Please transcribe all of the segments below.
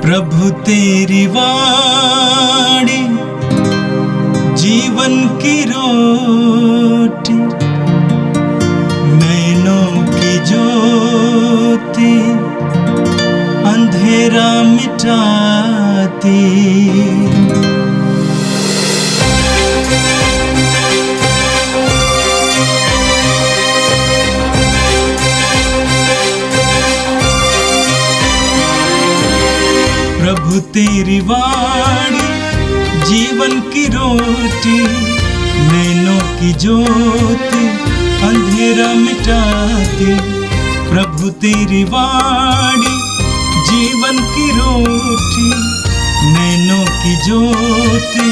प्रभु तेरी वाणी जीवन की रोटी, नैनों की ज्योति अंधेरा मिटाती। प्रभु तेरी वाणी जीवन की रोटी, नैनों की ज्योति अंधेरा मिटाती। प्रभु तेरी वाणी जीवन की रोटी, नैनों की ज्योति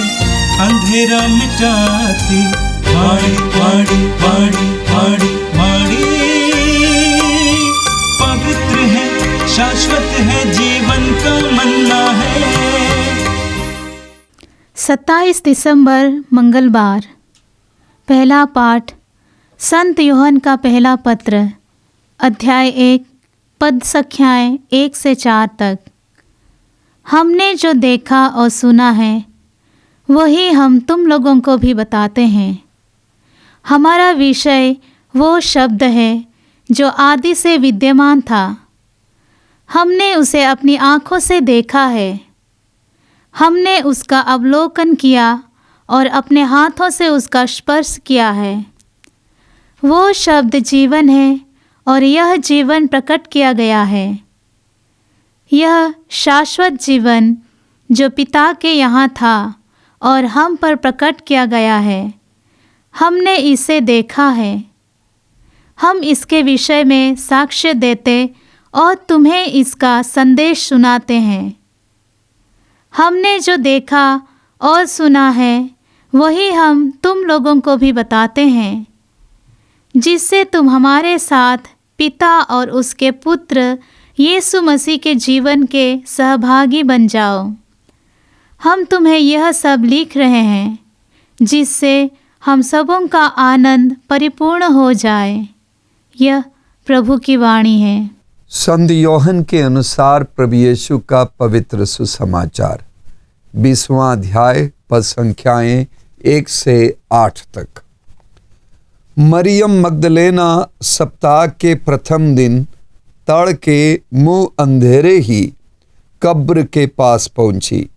अंधेरा मिटाती। वाणी वाणी वाणी वाणी वाणी पवित्र है, शाश्वत है, जीवन का मन्ना है। 27 दिसंबर मंगलवार। पहला पाठ संत यूहन्ना का पहला पत्र, अध्याय 1, पद संख्याएं 1 से 4 तक। हमने जो देखा और सुना है वही हम तुम लोगों को भी बताते हैं। हमारा विषय वो शब्द है जो आदि से विद्यमान था। हमने उसे अपनी आँखों से देखा है, हमने उसका अवलोकन किया और अपने हाथों से उसका स्पर्श किया है। वो शब्द जीवन है और यह जीवन प्रकट किया गया है। यह शाश्वत जीवन जो पिता के यहाँ था और हम पर प्रकट किया गया है। हमने इसे देखा है। हम इसके विषय में साक्ष्य देते और तुम्हें इसका संदेश सुनाते हैं। हमने जो देखा और सुना है वही हम तुम लोगों को भी बताते हैं, जिससे तुम हमारे साथ पिता और उसके पुत्र यीशु मसीह के जीवन के सहभागी बन जाओ। हम तुम्हें यह सब लिख रहे हैं जिससे हम सबों का आनंद परिपूर्ण हो जाए। यह प्रभु की वाणी है। संत यूहन्ना के अनुसार प्रभु यीशु का पवित्र सुसमाचार, 20वां अध्याय, पद संख्याएं 1 से 8 तक। मरियम मगदलेना सप्ताह के प्रथम दिन तड़के मुंह अंधेरे ही कब्र के पास पहुंची।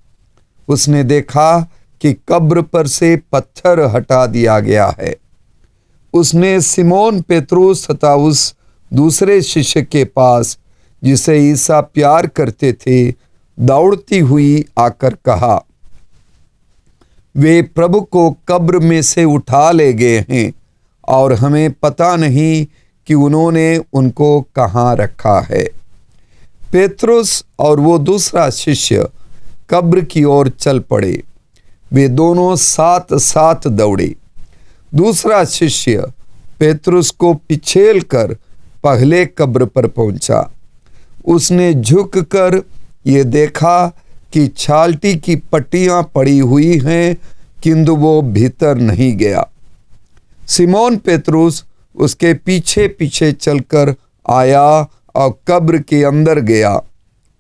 उसने देखा कि कब्र पर से पत्थर हटा दिया गया है। उसने सिमोन पेतरुस तथा उस दूसरे शिष्य के पास, जिसे ईसा प्यार करते थे, दौड़ती हुई आकर कहा, वे प्रभु को कब्र में से उठा ले गए हैं और हमें पता नहीं कि उन्होंने उनको कहाँ रखा है। पेतरुस और वो दूसरा शिष्य कब्र की ओर चल पड़े। वे दोनों साथ साथ दौड़े। दूसरा शिष्य पेतरुस को पिछेल कर पहले कब्र पर पहुंचा। उसने झुककर ये देखा कि छालटी की पट्टियां पड़ी हुई हैं, किंतु वो भीतर नहीं गया। सिमोन पेतरुस उसके पीछे पीछे चलकर आया और कब्र के अंदर गया।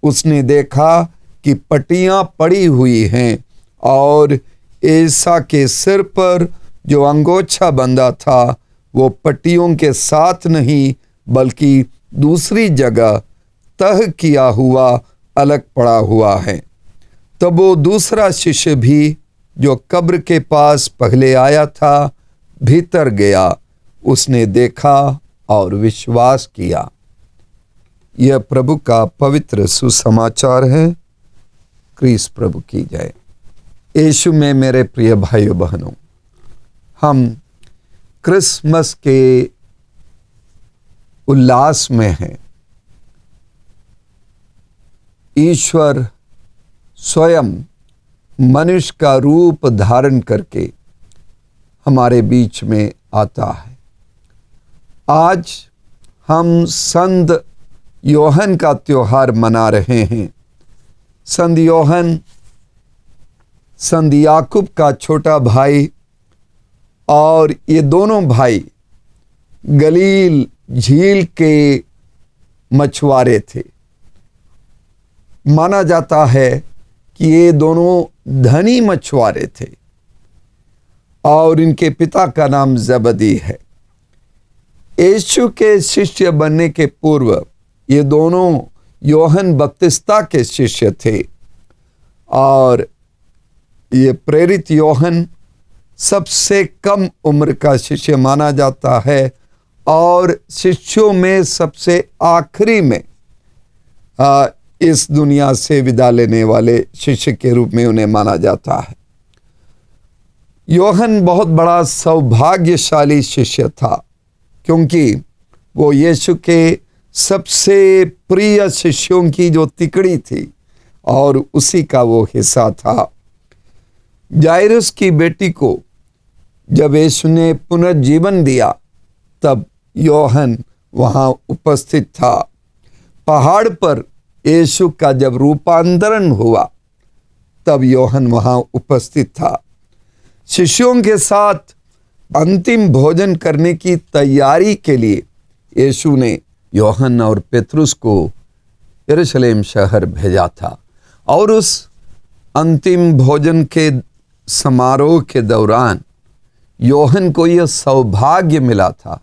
उसने देखा कि पट्टियां पड़ी हुई हैं और ईसा के सिर पर जो अंगोछा बंधा था वो पट्टियों के साथ नहीं बल्कि दूसरी जगह तह किया हुआ अलग पड़ा हुआ है। तब वो दूसरा शिष्य भी जो कब्र के पास पहले आया था भीतर गया। उसने देखा और विश्वास किया। यह प्रभु का पवित्र सुसमाचार है। क्रिस्त प्रभु की जय। यीशु में मेरे प्रिय भाइयों बहनों, हम क्रिसमस के उल्लास में हैं। ईश्वर स्वयं मनुष्य का रूप धारण करके हमारे बीच में आता है। आज हम संत यूहन्ना का त्योहार मना रहे हैं। संत यूहन्ना संत याकूब का छोटा भाई और ये दोनों भाई गलील झील के मछुआरे थे। माना जाता है कि ये दोनों धनी मछुआरे थे और इनके पिता का नाम जबदी है। यीशु के शिष्य बनने के पूर्व ये दोनों यूहन्ना बपतिस्ता के शिष्य थे और ये प्रेरित यूहन्ना सबसे कम उम्र का शिष्य माना जाता है और शिष्यों में सबसे आखिरी में इस दुनिया से विदा लेने वाले शिष्य के रूप में उन्हें माना जाता है। यूहन्ना बहुत बड़ा सौभाग्यशाली शिष्य था क्योंकि वो यीशु के सबसे प्रिय शिष्यों की जो तिकड़ी थी और उसी का वो हिस्सा था। जायरस की बेटी को जब यीशु ने पुनर्जीवन दिया तब यूहन्ना वहाँ उपस्थित था। पहाड़ पर यीशु का जब रूपांतरण हुआ तब यूहन्ना वहाँ उपस्थित था। शिष्यों के साथ अंतिम भोजन करने की तैयारी के लिए यीशु ने यूहन्ना और पेतरुस को यरूशलेम शहर भेजा था और उस अंतिम भोजन के समारोह के दौरान यूहन्ना को यह सौभाग्य मिला था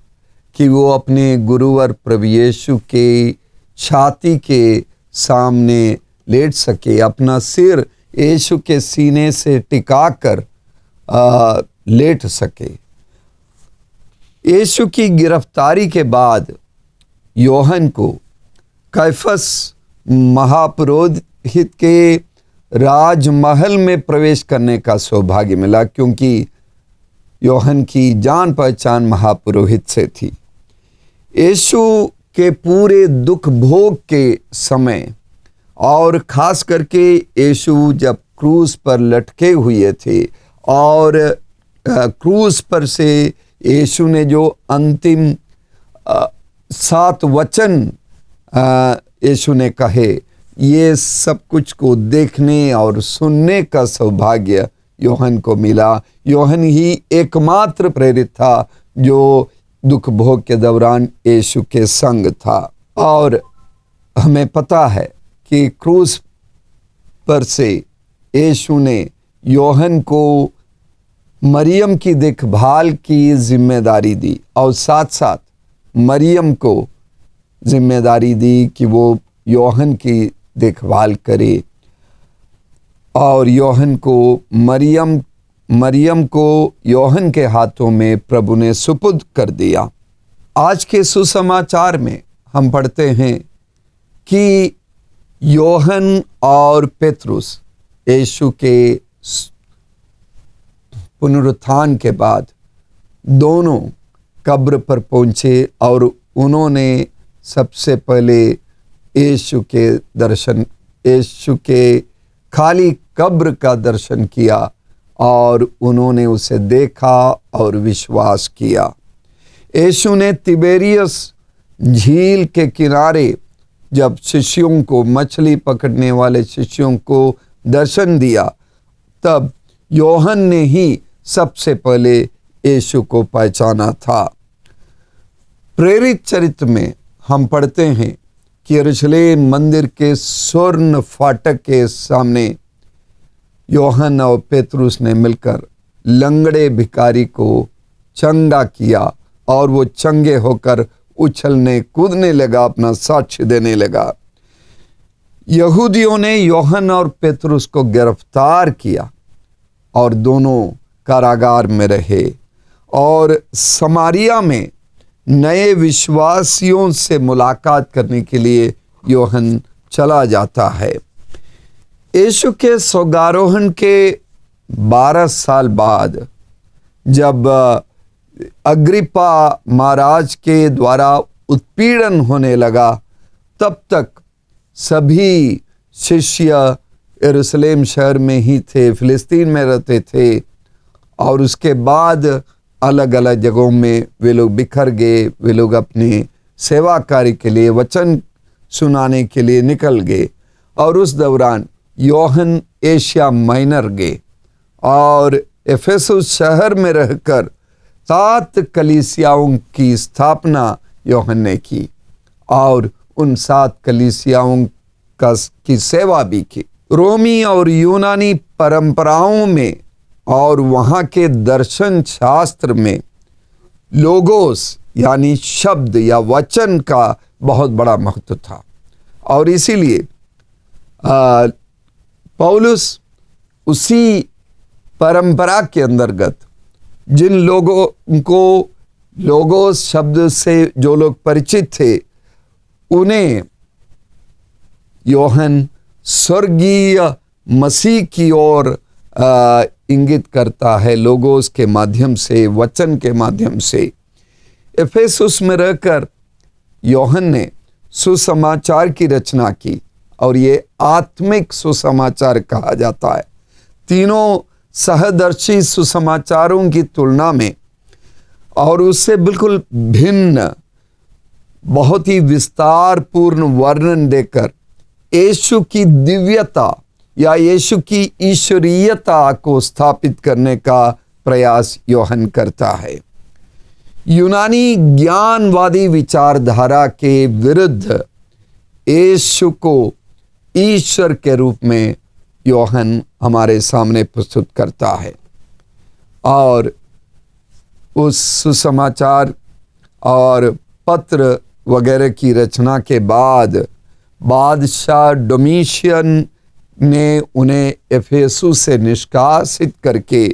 कि वो अपने गुरुवर प्रभु यीशु के छाती के सामने लेट सके, अपना सिर यीशु के सीने से टिकाकर लेट सके। यीशु की गिरफ्तारी के बाद यूहन्ना को कैफस महापुरोहित के राजमहल में प्रवेश करने का सौभाग्य मिला क्योंकि यूहन्ना की जान पहचान महापुरोहित से थी। यीशु के पूरे दुख भोग के समय और खास करके यीशु जब क्रूस पर लटके हुए थे और क्रूस पर से यीशु ने जो अंतिम 7 वचन यीशु ने कहे, ये सब कुछ को देखने और सुनने का सौभाग्य यूहन्ना को मिला। यूहन्ना ही एकमात्र प्रेरित था जो दुख भोग के दौरान यीशु के संग था। और हमें पता है कि क्रूस पर से यीशु ने यूहन्ना को मरियम की देखभाल की जिम्मेदारी दी और साथ साथ मरियम को जिम्मेदारी दी कि वो यूहन्ना की देखभाल करे और यूहन्ना को मरियम को यूहन्ना के हाथों में प्रभु ने सुपुर्द कर दिया। आज के सुसमाचार में हम पढ़ते हैं कि यूहन्ना और पेतरुस यीशु के पुनरुत्थान के बाद दोनों कब्र पर पहुंचे और उन्होंने सबसे पहले यीशु के खाली कब्र का दर्शन किया और उन्होंने उसे देखा और विश्वास किया। यीशु ने तिबेरियस झील के किनारे जब शिष्यों को, मछली पकड़ने वाले शिष्यों को दर्शन दिया तब यूहन्ना ने ही सबसे पहले यीशु को पहचाना था। प्रेरित चरित्र में हम पढ़ते हैं कि यरूशलेम मंदिर के स्वर्ण फाटक के सामने यूहन्ना और पेतरुस ने मिलकर लंगड़े भिखारी को चंगा किया और वो चंगे होकर उछलने कूदने लगा, अपना साक्ष्य देने लगा। यहूदियों ने यूहन्ना और पेतरुस को गिरफ्तार किया और दोनों कारागार में रहे और समारिया में नए विश्वासियों से मुलाकात करने के लिए यूहन्ना चला जाता है। यीशु के स्वर्गारोहण के 12 साल बाद जब अग्रिप्पा महाराज के द्वारा उत्पीड़न होने लगा तब तक सभी शिष्य यरूशलेम शहर में ही थे, फिलिस्तीन में रहते थे और उसके बाद अलग अलग जगहों में वे लोग बिखर गए। वे लोग अपनी सेवा कार्य के लिए, वचन सुनाने के लिए निकल गए और उस दौरान यूहन्ना एशिया माइनर गए और एफेसुस शहर में रहकर 7 कलीसियाओं की स्थापना यूहन्ना ने की और उन 7 कलीसियाओं की सेवा भी की। रोमी और यूनानी परंपराओं में और वहाँ के दर्शन शास्त्र में लोगोस यानी शब्द या वचन का बहुत बड़ा महत्व था। और इसीलिए पौलुस उसी परंपरा के अंतर्गत जिन लोगों को लोगोस शब्द से जो लोग परिचित थे, उन्हें यूहन्ना स्वर्गीय मसीह की ओर इंगित करता है लोगोस के माध्यम से, वचन के माध्यम से। एफेसुस में रहकर यूहन्ना ने सुसमाचार की रचना की और ये आत्मिक सुसमाचार कहा जाता है। तीनों सहदर्शी सुसमाचारों की तुलना में और उससे बिल्कुल भिन्न बहुत ही विस्तार पूर्ण वर्णन देकर यीशु की दिव्यता या यीशु की ईश्वरीयता को स्थापित करने का प्रयास यूहन्ना करता है। यूनानी ज्ञानवादी विचारधारा के विरुद्ध यीशु को ईश्वर के रूप में यूहन्ना हमारे सामने प्रस्तुत करता है। और उस सुसमाचार और पत्र वगैरह की रचना के बाद बादशाह डोमिशियन ने उन्हें एफेसुस से निष्कासित करके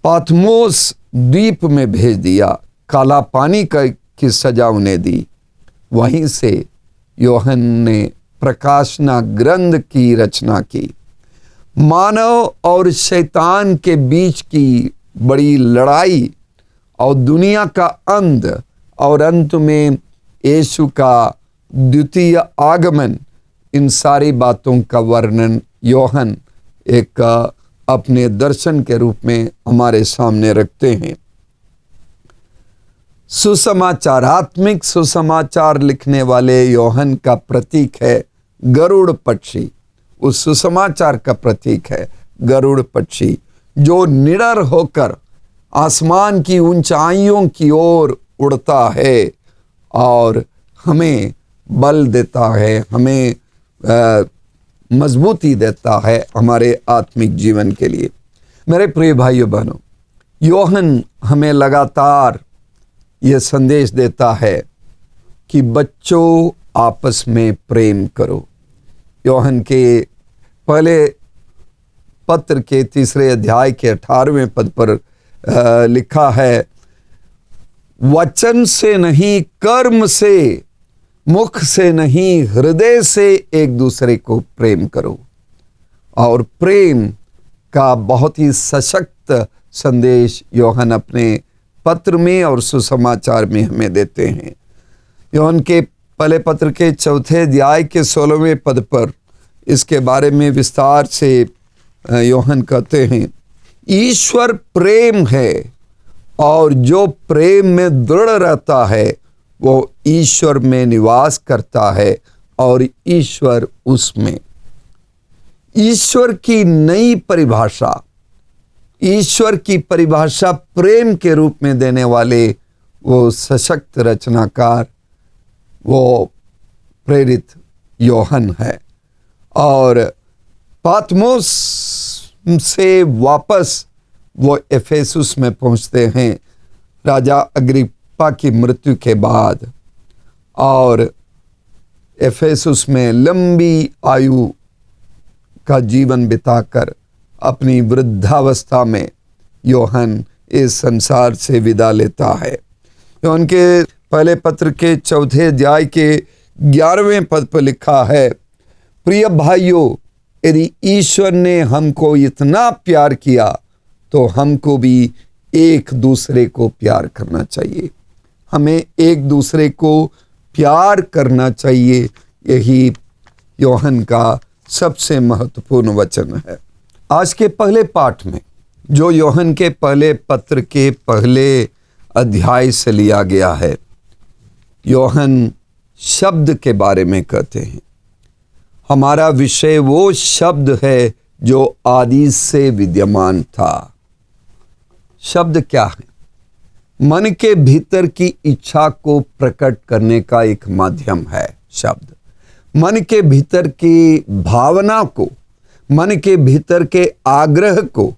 पाथमोस द्वीप में भेज दिया। काला पानी की सजा उन्हें दी। वहीं से यूहन्ना ने प्रकाशना ग्रंथ की रचना की। मानव और शैतान के बीच की बड़ी लड़ाई और दुनिया का अंत और अंत में यीशु का द्वितीय आगमन, इन सारी बातों का वर्णन यूहन्ना एक अपने दर्शन के रूप में हमारे सामने रखते हैं। सुसमाचार, आत्मिक सुसमाचार लिखने वाले यूहन्ना का प्रतीक है गरुड़ पक्षी। उस सुसमाचार का प्रतीक है गरुड़ पक्षी जो निडर होकर आसमान की ऊंचाइयों की ओर उड़ता है और हमें बल देता है, हमें मजबूती देता है हमारे आत्मिक जीवन के लिए। मेरे प्रिय भाइयों बहनों, यूहन्ना हमें लगातार यह संदेश देता है कि बच्चों आपस में प्रेम करो। यूहन्ना के पहले पत्र के 3 अध्याय के 18वें पद पर लिखा है, वचन से नहीं, कर्म से, मुख से नहीं, हृदय से एक दूसरे को प्रेम करो। और प्रेम का बहुत ही सशक्त संदेश यूहन्ना अपने पत्र में और सुसमाचार में हमें देते हैं। यूहन्ना के पहले पत्र के 4 अध्याय के 16वें पद पर इसके बारे में विस्तार से यूहन्ना कहते हैं, ईश्वर प्रेम है और जो प्रेम में दृढ़ रहता है वो ईश्वर में निवास करता है और ईश्वर उसमें। ईश्वर की नई परिभाषा, ईश्वर की परिभाषा प्रेम के रूप में देने वाले वो सशक्त रचनाकार, वो प्रेरित यूहन्ना है। और पाथमोस से वापस वो एफेसुस में पहुंचते हैं राजा अग्रिप्पा की मृत्यु के बाद। और एफेसुस में लंबी आयु का जीवन बिताकर अपनी वृद्धावस्था में यूहन्ना इस संसार से विदा लेता है। यूहन्ना के पहले पत्र के 4 अध्याय के 11वें पद पर लिखा है, प्रिय भाइयों, यदि ईश्वर ने हमको इतना प्यार किया तो हमको भी एक दूसरे को प्यार करना चाहिए। हमें एक दूसरे को प्यार करना चाहिए। यही यूहन्ना का सबसे महत्वपूर्ण वचन है। आज के पहले पाठ में जो यूहन्ना के पहले पत्र के पहले अध्याय से लिया गया है, यूहन्ना शब्द के बारे में कहते हैं। हमारा विषय वो शब्द है जो आदि से विद्यमान था। शब्द क्या है? मन के भीतर की इच्छा को प्रकट करने का एक माध्यम है शब्द। मन के भीतर की भावना को, मन के भीतर के आग्रह को,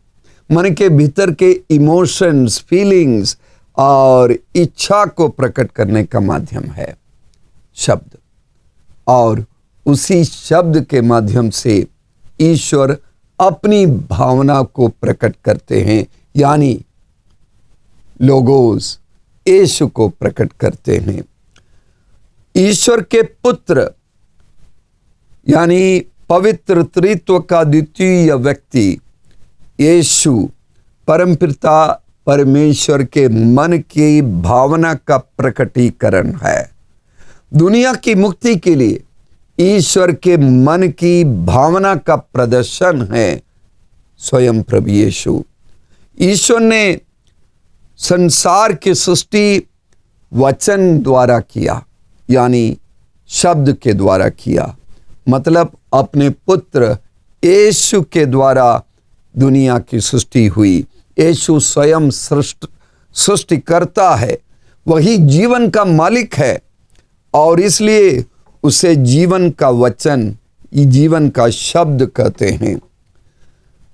मन के भीतर के इमोशंस, फीलिंग्स और इच्छा को प्रकट करने का माध्यम है शब्द। और उसी शब्द के माध्यम से ईश्वर अपनी भावना को प्रकट करते हैं, यानी लोगोस, यीशु को प्रकट करते हैं। ईश्वर के पुत्र यानी पवित्र त्रित्व का द्वितीय व्यक्ति यीशु परमपिता परमेश्वर के मन की भावना का प्रकटीकरण है। दुनिया की मुक्ति के लिए ईश्वर के मन की भावना का प्रदर्शन है स्वयं प्रभु यीशु। ईश्वर ने संसार की सृष्टि वचन द्वारा किया, यानी शब्द के द्वारा किया, मतलब अपने पुत्र यीशु के द्वारा दुनिया की सृष्टि हुई। यीशु स्वयं सृष्टिकर्ता है, वही जीवन का मालिक है और इसलिए उसे जीवन का वचन, जीवन का शब्द कहते हैं।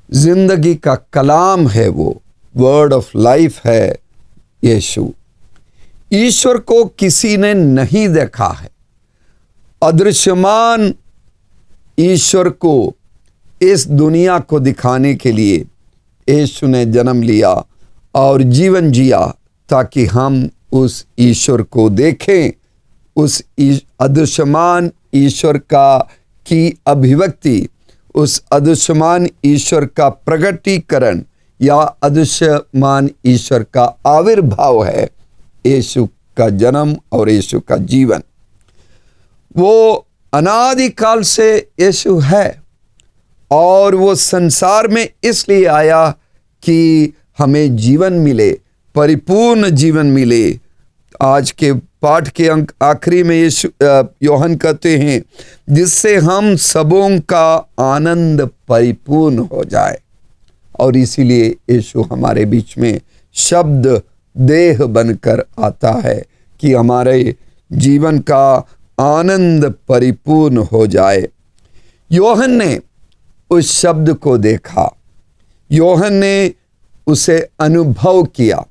जिंदगी का कलाम है वो, वर्ड ऑफ लाइफ है यीशु। ईश्वर को किसी ने नहीं देखा है। अदृश्यमान ईश्वर को इस दुनिया को दिखाने के लिए यीशु ने जन्म लिया और जीवन जिया ताकि हम उस ईश्वर को देखें, उस अदृश्यमान ईश्वर की अभिव्यक्ति, उस अदृश्यमान ईश्वर का प्रकटीकरण या अदृश्यमान ईश्वर का आविर्भाव है यीशु का जन्म और यीशु का जीवन। वो अनादिकाल से यीशु है और वो संसार में इसलिए आया कि हमें जीवन मिले, परिपूर्ण जीवन मिले। आज के पाठ के अंक आखिरी में यूहन्ना कहते हैं जिससे हम सबों का आनंद परिपूर्ण हो जाए। और इसीलिए यीशु हमारे बीच में शब्द देह बनकर आता है कि हमारे जीवन का आनंद परिपूर्ण हो जाए। यूहन्ना ने उस शब्द को देखा, यूहन्ना ने उसे अनुभव किया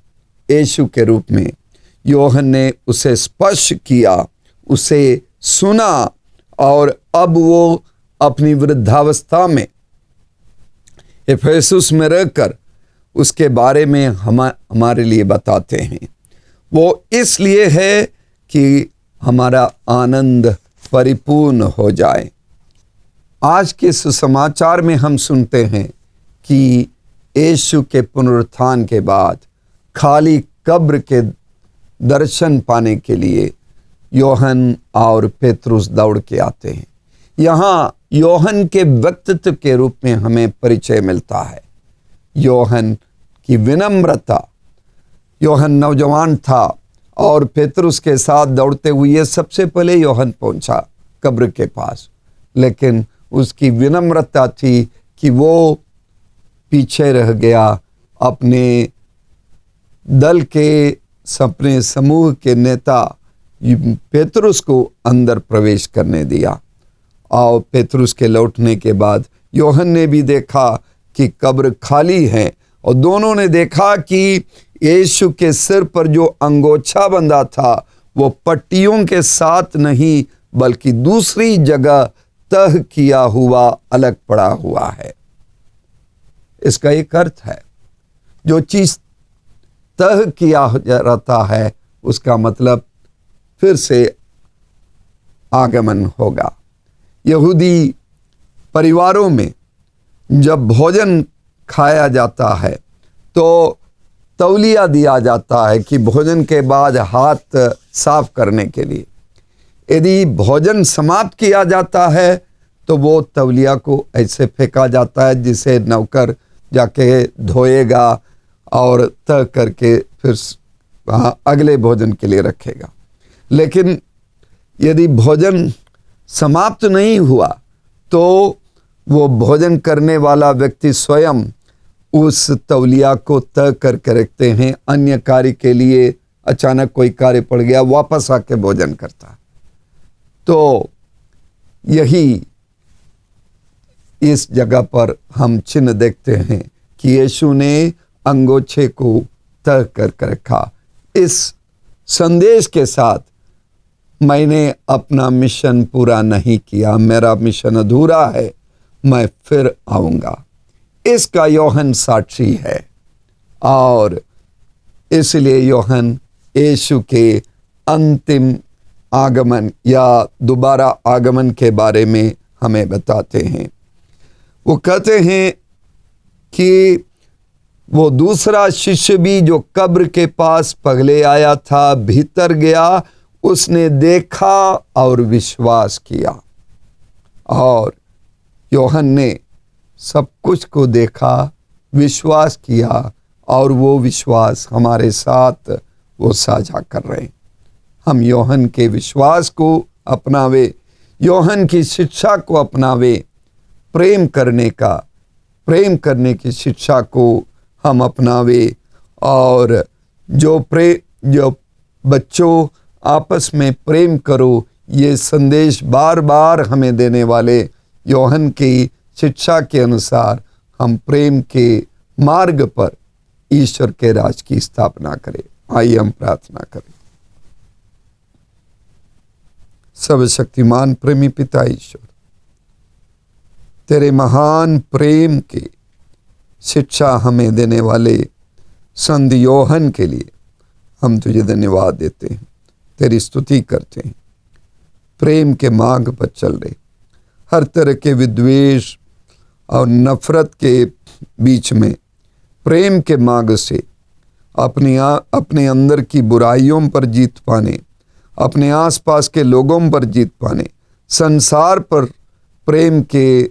यीशु के रूप में, यूहन्ना ने उसे स्पर्श किया, उसे सुना और अब वो अपनी वृद्धावस्था में इफिसुस में रहकर उसके बारे में हमारे लिए बताते हैं। वो इसलिए है कि हमारा आनंद परिपूर्ण हो जाए। आज के सुसमाचार में हम सुनते हैं कि यीशु के पुनरुत्थान के बाद खाली कब्र के दर्शन पाने के लिए यूहन्ना और पेतरुस दौड़ के आते हैं। यहाँ यूहन्ना के व्यक्तित्व के रूप में हमें परिचय मिलता है। यूहन्ना की विनम्रता, यूहन्ना नौजवान था और पेतरुस के साथ दौड़ते हुए सबसे पहले यूहन्ना पहुंचा कब्र के पास, लेकिन उसकी विनम्रता थी कि वो पीछे रह गया, अपने दल के अपने समूह के नेता पेतरुस को अंदर प्रवेश करने दिया। और पेतरुस के लौटने के बाद यूहन्ना ने भी देखा कि कब्र खाली है और दोनों ने देखा कि यीशु के सिर पर जो अंगोछा बंधा था वो पट्टियों के साथ नहीं बल्कि दूसरी जगह तह किया हुआ अलग पड़ा हुआ है। इसका एक अर्थ है, जो चीज तह किया रहता है उसका मतलब फिर से आगमन होगा। यहूदी परिवारों में जब भोजन खाया जाता है तो तौलिया दिया जाता है कि भोजन के बाद हाथ साफ करने के लिए। यदि भोजन समाप्त किया जाता है तो वो तौलिया को ऐसे फेंका जाता है जिसे नौकर जाके धोएगा और तह करके फिर अगले भोजन के लिए रखेगा। लेकिन यदि भोजन समाप्त नहीं हुआ तो वो भोजन करने वाला व्यक्ति स्वयं उस तौलिया को तह करके रखते हैं। अन्य कार्य के लिए अचानक कोई कार्य पड़ गया, वापस आके भोजन करता। तो यही इस जगह पर हम चिन्ह देखते हैं कि यीशु ने अंगोछे को तय कर रखा। इस संदेश के साथ मैंने अपना मिशन पूरा नहीं किया, मेरा मिशन अधूरा है, मैं फिर आऊंगा। इसका योहन साक्षी है और इसलिए योहन यीशु के अंतिम आगमन या दोबारा आगमन के बारे में हमें बताते हैं। वो कहते हैं कि वो दूसरा शिष्य भी जो कब्र के पास पहले आया था, भीतर गया, उसने देखा और विश्वास किया। और योहन ने सब कुछ को देखा, विश्वास किया और वो विश्वास हमारे साथ वो साझा कर रहे हैं। हम योहन के विश्वास को अपनावे, योहन की शिक्षा को अपनावे, प्रेम करने की शिक्षा को हम अपनावे और जो बच्चों आपस में प्रेम करो, ये संदेश बार बार हमें देने वाले योहन की शिक्षा के अनुसार हम प्रेम के मार्ग पर ईश्वर के राज की स्थापना करें। आइए हम प्रार्थना करें। सर्वशक्तिमान प्रेमी पिता ईश्वर, तेरे महान प्रेम की शिक्षा हमें देने वाले संत योहन के लिए हम तुझे धन्यवाद देते हैं, तेरी स्तुति करते हैं। प्रेम के मार्ग पर चल रहे, हर तरह के विद्वेष और नफरत के बीच में प्रेम के मार्ग से अपने अंदर की बुराइयों पर जीत पाने, अपने आसपास के लोगों पर जीत पाने, संसार पर प्रेम के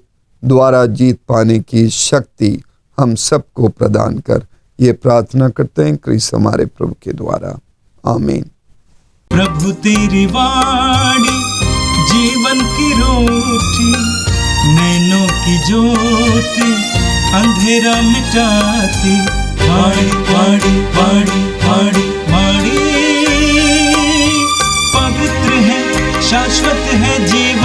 द्वारा जीत पाने की शक्ति हम सबको प्रदान कर, ये प्रार्थना करते हैं क्रिस्त हमारे प्रभु के द्वारा, आमीन। प्रभु तेरी वाणी जीवन की रोटी, नैनों की ज्योति अंधेरा मिटाती, वाणी वाणी वाणी वाणी वाणी पवित्र है, शाश्वत है जीवन